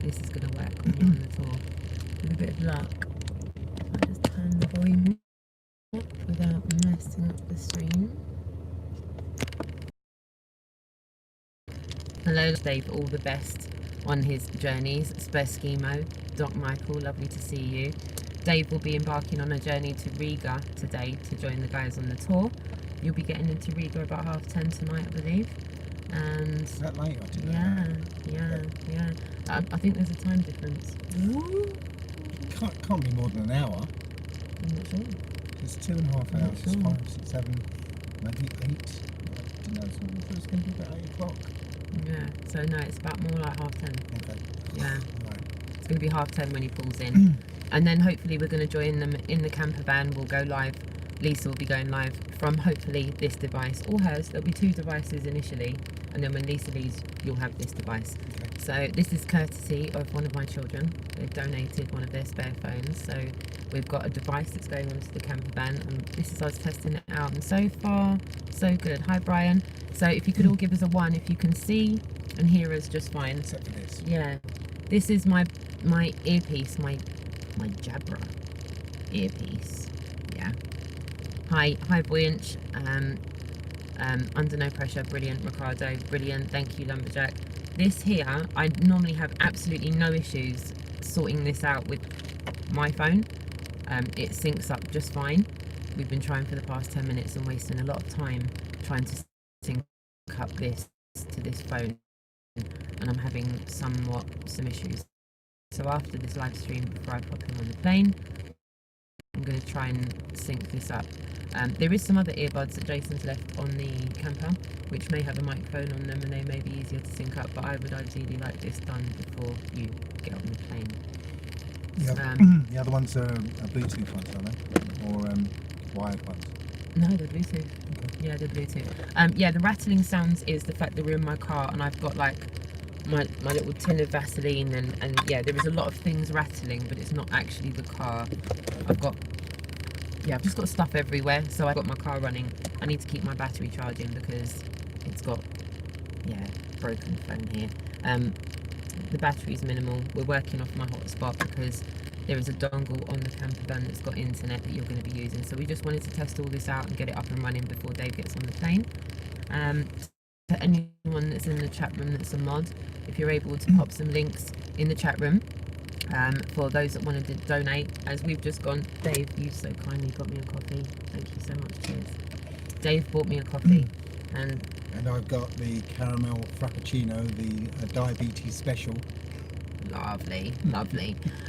this is going to work when you're on the tour. With a bit of luck, I'll just turn the volume up without messing up the stream. Hello Dave, all the best on his journeys. Speskimo, Doc Michael, lovely to see you. Dave will be embarking on a journey to Riga today to join the guys on the tour. You'll be getting into Riga about 10:30 tonight, I believe. And is that late? Yeah. I think there's a time difference. Can't be more than an hour. I'm not sure. It's 2.5 hours. It's 5, 6, 7, maybe 8. I don't know. So it's going to be about 8 o'clock. Yeah. So no, it's about more like 10:30. Okay. Yeah. Right. It's going to be 10:30 when he pulls in. And then hopefully we're going to join them in the camper van. We'll go live. Lisa will be going live from hopefully this device or hers. There'll be 2 devices initially, and then when Lisa leaves, you'll have this device. Okay. So this is courtesy of one of my children. They've donated one of their spare phones. So we've got a device that's going onto the camper van, and this is us testing it out. And so far, so good. Hi, Brian. So if you could all give us a 1 if you can see and hear us just fine. Except for this. Yeah. This is my earpiece, my Jabra earpiece. Yeah. Hi Buoyant. Under no pressure, brilliant. Ricardo, brilliant. Thank you, Lumberjack. This here, I normally have absolutely no issues sorting this out with my phone. It syncs up just fine. We've been trying for the past 10 minutes and wasting a lot of time trying to sync up this to this phone, and I'm having some issues. So after this live stream, before I pop in on the plane, I'm going to try and sync this up. There is some other earbuds that Jason's left on the camper, which may have a microphone on them, and they may be easier to sync up, but I would ideally like this done before you get on the plane. The other ones are Bluetooth ones, aren't they? Or wired ones? No, they're Bluetooth. Okay. Yeah, they're Bluetooth. Yeah, the rattling sounds is the fact that we're in my car and I've got like my little tin of Vaseline, and yeah, there is a lot of things rattling, but it's not actually the car. I've just got stuff everywhere, so I've got my car running. I need to keep my battery charging because it's got, broken phone here. The battery's minimal. We're working off my hotspot because there is a dongle on the camper van that's got internet that you're going to be using. So we just wanted to test all this out and get it up and running before Dave gets on the plane. To anyone that's in the chat room that's a mod, if you're able to pop some links in the chat room, for those that wanted to donate, as we've just gone. Dave, you so kindly got me a coffee. Thank you so much. Cheers. Dave bought me a coffee, and I've got the caramel frappuccino, the diabetes special. Lovely.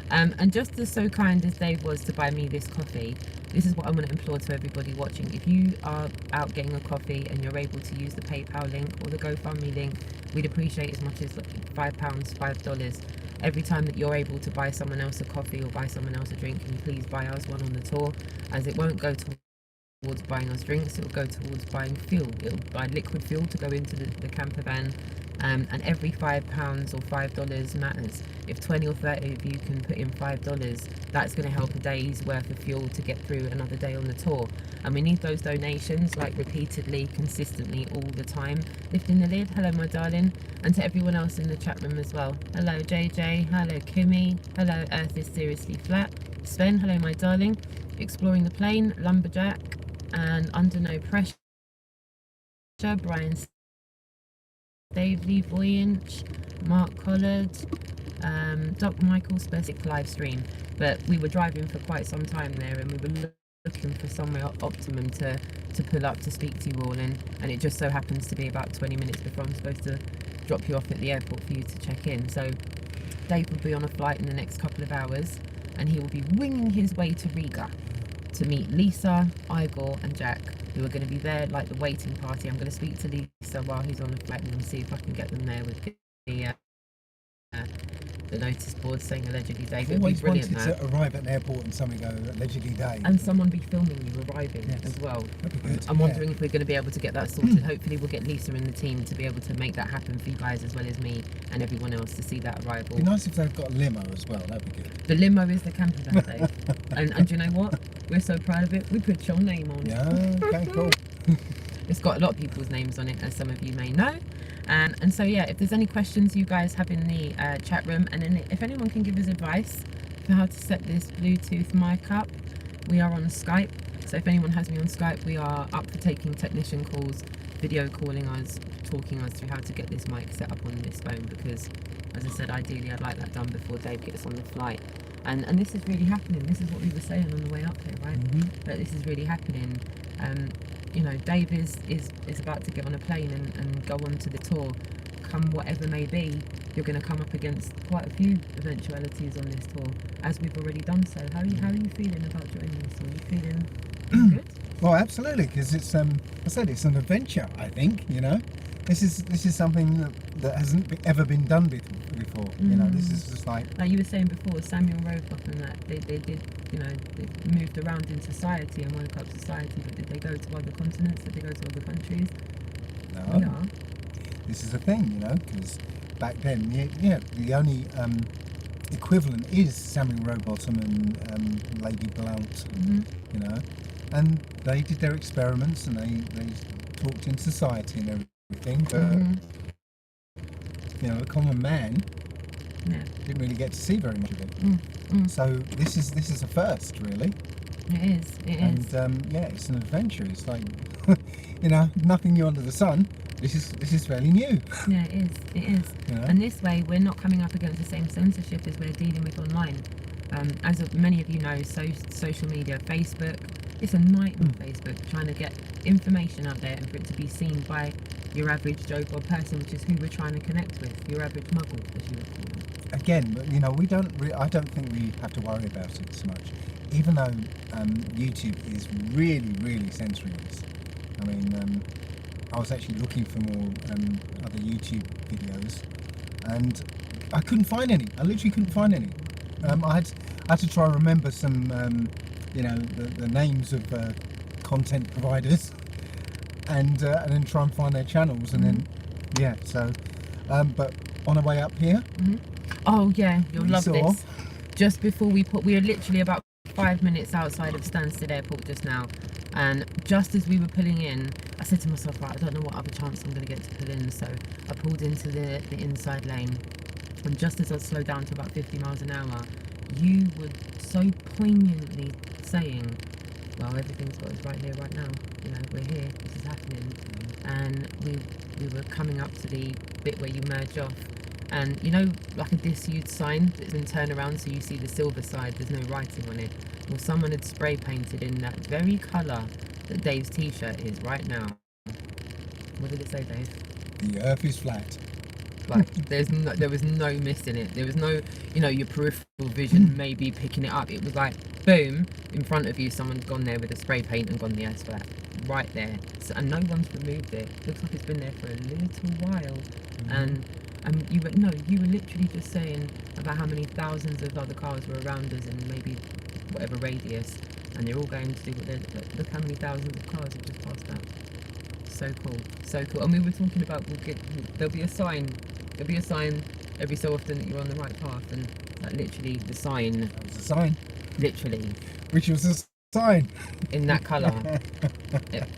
And just as so kind as Dave was to buy me this coffee, this is what I want to implore to everybody watching. If you are out getting a coffee and you're able to use the PayPal link or the GoFundMe link, we'd appreciate as much as £5, $5. Every time that you're able to buy someone else a coffee or buy someone else a drink, can you please buy us one on the tour, as it won't go towards buying us drinks, it'll go towards buying fuel. It'll buy liquid fuel to go into the camper van, and every £5 or $5 matters. If 20 or 30 of you can put in $5, that's going to help a day's worth of fuel to get through another day on the tour. And we need those donations, like repeatedly, consistently, all the time. Lifting the lid, hello my darling, and to everyone else in the chat room as well. Hello JJ, hello Kimmy, hello Earth is Seriously Flat, Sven, hello my darling, Exploring the Plane, Lumberjack, and Under No Pressure, Brian, Dave Lee Voyage, Mark Collard, Doc Michael Specific live stream. But we were driving for quite some time there, and we were looking for somewhere optimum to pull up to speak to you all in, and it just so happens to be about 20 minutes before I'm supposed to drop you off at the airport for you to check in. So Dave will be on a flight in the next couple of hours, and he will be winging his way to Riga to meet Lisa, Igor and Jack, who are going to be there like the waiting party. I'm going to speak to Lisa while he's on the flight and see if I can get them there with the notice board saying allegedly Dave. It'd be brilliant to arrive at an airport and somebody go allegedly Dave, and someone be filming you arriving as well. That'd be good. I'm wondering if we're going to be able to get that sorted. Hopefully we'll get Lisa and the team to be able to make that happen for you guys, as well as me and everyone else, to see that arrival. It'd be nice if they've got a limo as well. That'd be good. The limo is the camper van, Dave. and do you know what? We're so proud of it. We put your name on. Yeah, okay, cool. it's got a lot of people's names on it, as some of you may know. And so yeah, if there's any questions you guys have in the chat room, and then if anyone can give us advice for how to set this Bluetooth mic up, we are on Skype. So if anyone has me on Skype, we are up for taking technician calls, video calling us, talking us through how to get this mic set up on this phone, because as I said, ideally I'd like that done before Dave gets on the flight. And this is really happening. This is what we were saying on the way up here, right? That this is really happening. You know, Dave is about to get on a plane and go on to the tour. Come whatever may be, you're going to come up against quite a few eventualities on this tour, as we've already done so. How are you feeling about joining this tour? Are you feeling good? Well, absolutely, because it's I said it's an adventure. I think, you know, this is something that hasn't ever been done before. You know, this is just like you were saying before, Samuel Roebuck and that they did, you know, they moved around in society and woke up society, but did they go to other continents? Did they go to other countries? no. We are. This is the thing, you know, because back then, the only equivalent is Samuel Rowbottom and Lady Blount, you know, and they did their experiments and they talked in society and everything, but you know, the common man didn't really get to see very much of it. So this is a first, really. It is. And yeah, it's an adventure. It's like you know, nothing new under the sun. This is fairly new. Yeah, it is. You know? And this way, we're not coming up against the same censorship as we're dealing with online. As many of you know, social media, Facebook, it's a nightmare. Facebook, trying to get information out there and for it to be seen by your average Joe Bob person, which is who we're trying to connect with, your average muggle, as you would call them. Again, you know, I don't think we have to worry about it so much, even though YouTube is really censoring us. I mean, I was actually looking for more other YouTube videos, and I couldn't find any. I literally couldn't find any. I had to try and remember some, you know, the names of content providers, and then try and find their channels, and then yeah. So, but on our way up here. Oh yeah, you'll love saw. this. Just before we were literally about 5 minutes outside of Stansted Airport just now, and just as we were pulling in, I said to myself, right, I don't know what other chance I'm going to get to pull in, so I pulled into the inside lane, and just as I slowed down to about 50 miles an hour, you were so poignantly saying, well, everything's got us right here, right now, you know, we're here, this is happening, and we were coming up to the bit where you merge off, and you know, like a disused sign that's been turned around so you see the silver side, there's no writing on it. Well, someone had spray painted in that very colour that Dave's t-shirt is right now. What did it say, Dave? The earth is flat. Like, there was no missing it. There was no, you know, your peripheral vision maybe picking it up. It was like, boom, in front of you, someone's gone there with a spray paint and gone the earth's flat. Right there. So, and no one's removed it. Looks like it's been there for a little while. And you were literally just saying about how many thousands of other cars were around us in maybe whatever radius, and they're all going to do what they're, look how many thousands of cars have just passed out. So cool. And we were talking about there'll be a sign every so often that you're on the right path, and like, literally the sign. That was a sign. Literally. Which was a sign. In that colour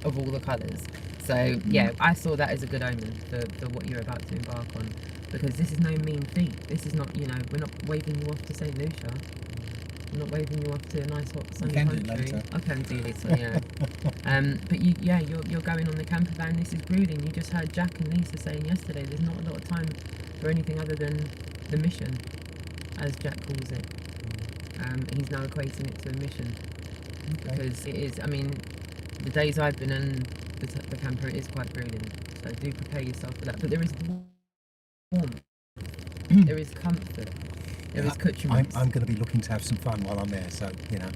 of all the colours. So yeah, I saw that as a good omen for what you're about to embark on, because this is no mean feat. This is not, you know, we're not waving you off to St. Lucia. We're not waving you off to a nice hot sunny country. I can do later, yeah. But you're going on the camper van. This is brooding. You just heard Jack and Lisa saying yesterday there's not a lot of time for anything other than the mission, as Jack calls it. He's now equating it to a mission. Because it is, I mean, the days I've been in the camper, it is quite brooding. So do prepare yourself for that. But there is warmth. There is comfort. There is accoutrements. I'm going to be looking to have some fun while I'm there, so, you know.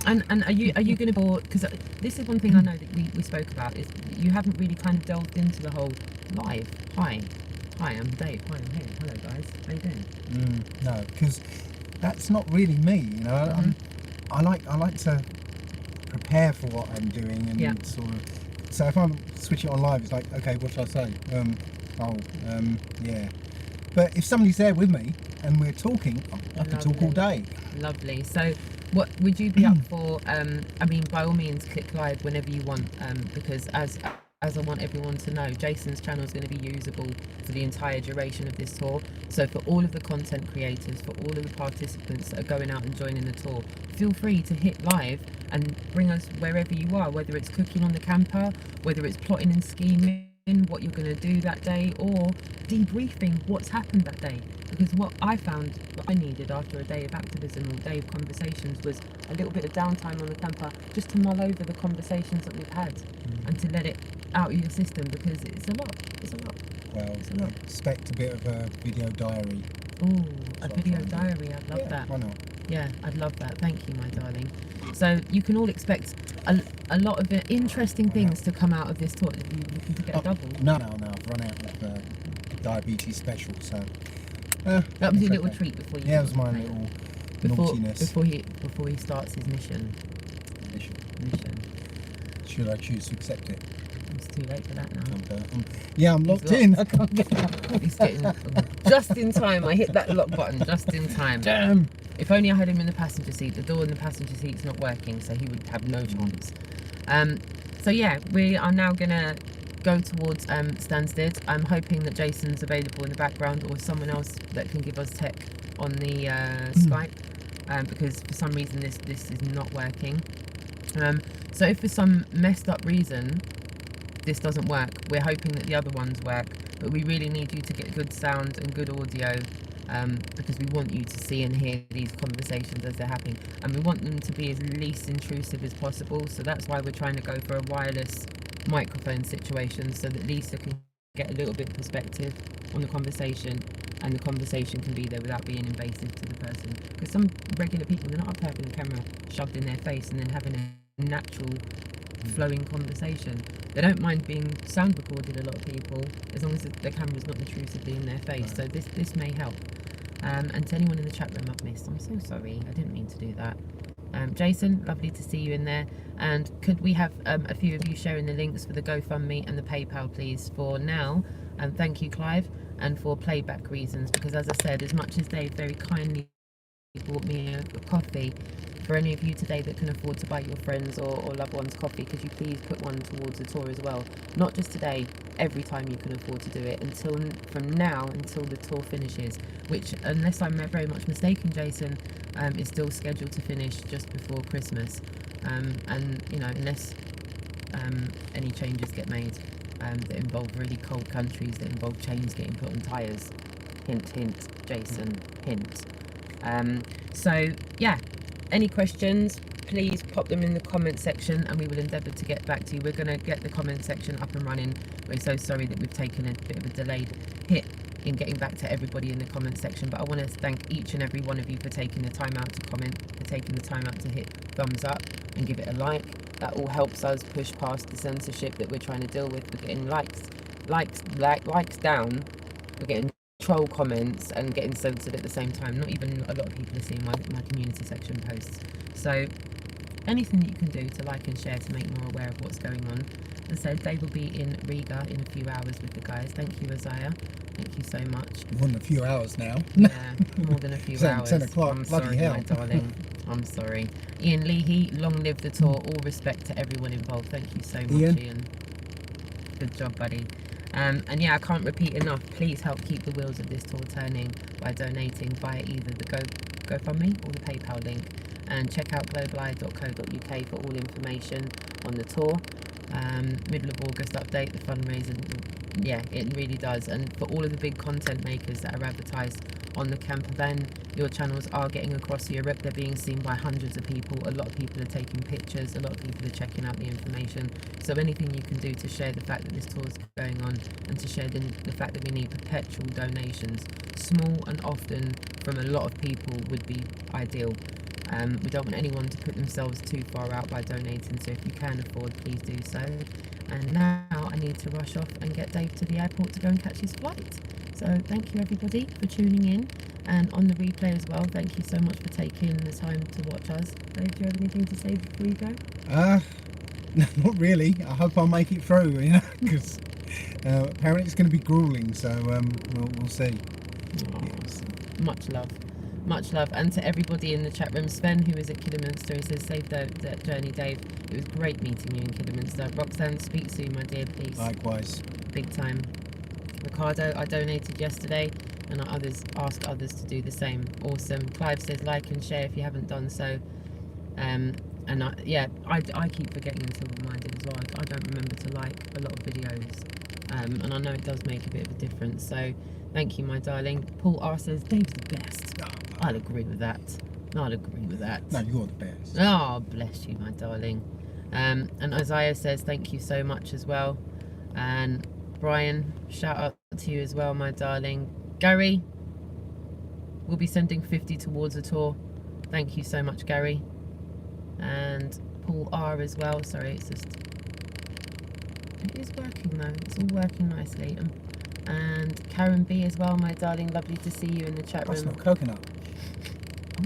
And are you going to board? Because this is one thing I know that we spoke about, is you haven't really kind of delved into the whole live. Hi, I'm Dave. Hi, I'm here. Hello, guys. How you doing? No, because that's not really me, you know. I like to prepare for what I'm doing and sort of. So if I'm switching it on live, it's like, okay, what should I say? Yeah. But if somebody's there with me and we're talking, I can talk all day. Lovely. So what would you be up for? I mean, by all means, click live whenever you want, because as as I want everyone to know, Jason's channel is going to be usable for the entire duration of this tour. So for all of the content creators, for all of the participants that are going out and joining the tour, feel free to hit live and bring us wherever you are, whether it's cooking on the camper, whether it's plotting and scheming what you're going to do that day, or debriefing what's happened that day. Because what I found what I needed after a day of activism or day of conversations was a little bit of downtime on the camper, just to mull over the conversations that we've had and to let it out of your system, because it's a lot. Well, It's a lot. expect a bit of a video diary. Oh, a So video I'll try and diary, I'd love that. Why not? Yeah, I'd love that. Thank you, my darling. So you can all expect a lot of interesting things to come out of this tour. You looking to get a double? No, I've run out of diabetes special, so... That was your it's little okay. treat before you... Yeah, it was my mate. little naughtiness. Before he starts his mission. Should I choose to accept it? It's too late for that now. Yeah, I'm locked in. I can't get out. He's getting just in time. I hit that lock button just in time. Damn. If only I had him in the passenger seat. The door in the passenger seat's not working, so he would have no chance. So yeah, we are now gonna go towards Stansted. I'm hoping that Jason's available in the background, or someone else that can give us tech on the Skype, because for some reason this is not working. So if for some messed up reason this doesn't work, we're hoping that the other ones work, but we really need you to get good sound and good audio, because we want you to see and hear these conversations as they're happening, and we want them to be as least intrusive as possible. So that's why we're trying to go for a wireless microphone situation, so that Lisa can get a little bit of perspective on the conversation, and the conversation can be there without being invasive to the person. Because some regular people, they're not up having the camera shoved in their face and then having a natural flowing conversation. They don't mind being sound recorded, a lot of people, as long as the camera's not intrusively in their face. So this may help. And to anyone in the chat room I've missed, I'm so sorry, I didn't mean to do that. Jason, lovely to see you in there. And could we have a few of you sharing the links for the GoFundMe and the PayPal, please, for now? And thank you, Clive, and for playback reasons, because as I said, as much as Dave very kindly bought me a coffee, for any of you today that can afford to buy your friends or loved ones coffee, could you please put one towards the tour as well? Not just today, every time you can afford to do it, from now until the tour finishes, which, unless I'm very much mistaken, Jason, is still scheduled to finish just before Christmas. And you know, unless any changes get made that involve really cold countries, that involve chains getting put on tyres. Hint, hint, Jason, hint. So yeah, any questions, please pop them in the comment section and we will endeavour to get back to you. We're going to get the comment section up and running. We're so sorry that we've taken a bit of a delayed hit in getting back to everybody in the comment section, but I want to thank each and every one of you for taking the time out to comment, for taking the time out to hit thumbs up and give it a like. That all helps us push past the censorship that we're trying to deal with. We're getting likes down, we're getting troll comments and getting censored at the same time. Not even a lot of people are seeing my community section posts. So anything that you can do to like and share to make more aware of what's going on. As I said, Dave will be in Riga in a few hours with the guys. Thank you, Isaiah. Thank you so much. More than a few hours now. Yeah, more than a few hours. 10 o'clock, I'm bloody sorry, hell. my darling. I'm sorry. Ian Leahy, long live the tour. All respect to everyone involved. Thank you so much, Ian. Good job, buddy. And yeah, I can't repeat enough. Please help keep the wheels of this tour turning by donating via either the GoFundMe or the PayPal link. And check out globalist.co.uk for all information on the tour. Middle of August update, the fundraiser. Yeah, it really does. And for all of the big content makers that are advertised on the camper van, your channels are getting across Europe. They're being seen by hundreds of people. A lot of people are taking pictures. A lot of people are checking out the information. So anything you can do to share the fact that this tour is going on, and to share the fact that we need perpetual donations, small and often from a lot of people, would be ideal. We don't want anyone to put themselves too far out by donating, so if you can afford, please do so. And now I need to rush off and get Dave to the airport to go and catch his flight. So thank you everybody for tuning in, and on the replay as well, thank you so much for taking the time to watch us. Dave, do you have anything to say before you go? No, not really. I hope I'll make it through, you know, because apparently it's going to be grueling, so we'll see. Oh, much love. Much love. And to everybody in the chat room, Sven, who is at Kidderminster, he says, save the journey, Dave. It was great meeting you in Kidderminster. Roxanne, speak soon, my dear, please. Likewise. Big time. Ricardo, I donated yesterday, and ask others to do the same. Awesome. Clive says, like and share if you haven't done so. And I keep forgetting until reminded as well. I don't remember to like a lot of videos. And I know it does make a bit of a difference. So thank you, my darling. Paul R says, Dave's the best. I'll agree with that. I'll agree with that. No, you're the best. Oh, bless you, my darling. And Isaiah says, thank you so much as well. And Brian, shout out to you as well, my darling. Gary, we'll be sending 50 towards a tour. Thank you so much, Gary. And Paul R as well. Sorry, it is working though. It's all working nicely. And Karen B as well, my darling. Lovely to see you in the chat room. That's not coconut. Oh,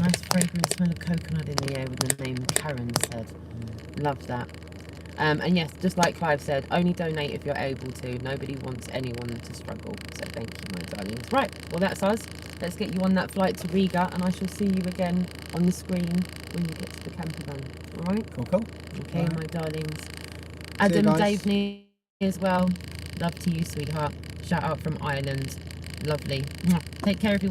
nice fragrant smell of coconut in the air with the name Karen said. Love that. And yes, just like Clive said, only donate if you're able to. Nobody wants anyone to struggle. So thank you, my darlings. Right, well that's us. Let's get you on that flight to Riga, and I shall see you again on the screen when you get to the camper van. All right? Cool. Okay, Right. my darlings. See you Adam, guys. Dave, Neil as well. Love to you, sweetheart. Shout out from Ireland. Lovely. Mwah. Take care, everyone.